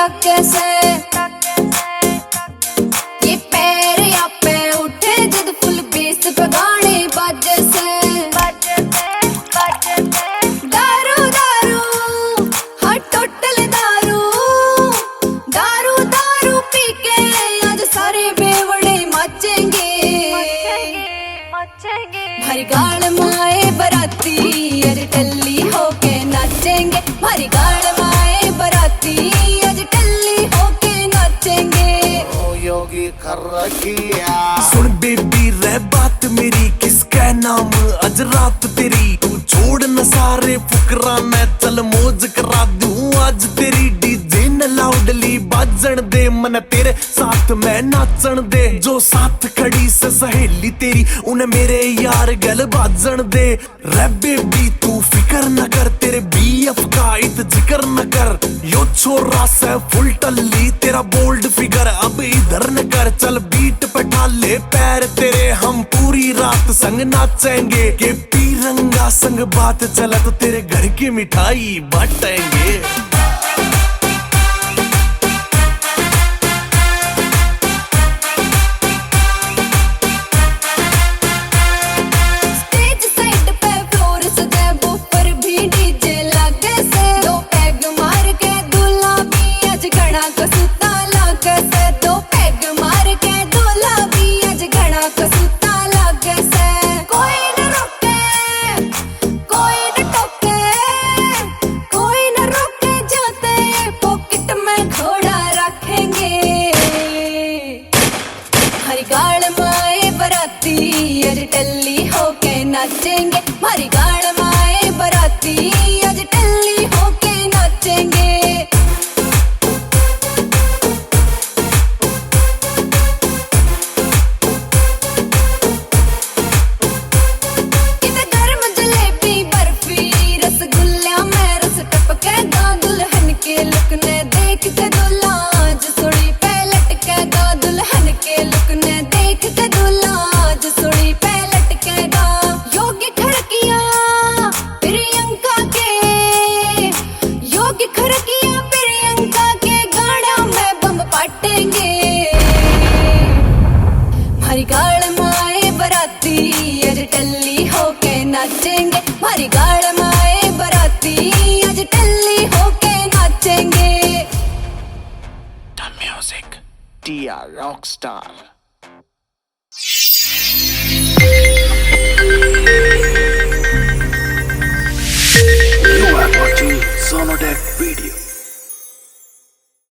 टके से ये पैर या पे उठे जद फुल बेस पे गाने बाजे से दारू दारू हाँ टोटल दारू दारू दारू पी के आज सारे बेवड़े मचेंगे भरी गाड़ माए बराती आज टल्ली होके नाचेंगे भरी गाड़ माए बराती आज टल्ली होके नाचेंगे। ओ योगी कर रखिया सुन बेबी रे बात मेरी किसका नाम आज रात तेरी तू छोड़ न सारे फुकरा मैं चल मौज करा दूं आज तेरी डीजे न लाउडली बाजन दे मन तेरे साथ मैं नाचन दे जो साथ खड़ी से सहेली तेरी उन्हें मेरे यार गल बाजन दे रे बेबी तू फिकर न कर तेरे बीएफ का इत जिक्र न कर यो छोरा से फुल टल्ली तेरा बोल्ड फिगर अब इधर न कर चल बीट पे ढाले पैर तेरे हम पूरी रात संग नाचेंगे के पीरंगा संग बात चला तो तेरे घर की मिठाई बांटेंगे। टल्ली होके नाचेंगे भरी गाड़ माए बराती आज टल्ली होके नाचेंगे। किते गर्म जलेबी बर्फी रसगुल्ला में रस टपकेगा दुल्हन के लुक ने देख के दूल्हा आज सुड़ी पे लटकेगा दुल्हन के लुक ने देख के दूल्हा आज सुड़ी पे लटकेगा। योगी खरकिया प्रियंका के गाड़ा में बम पाटेंगे भरी गाड़ माए बराती आज टल्ली होके नाचेंगे भरी गाड़ माए बराती आज टल्ली होके नाचेंगे। The music Dia Rockstar You are watching Sonodec video.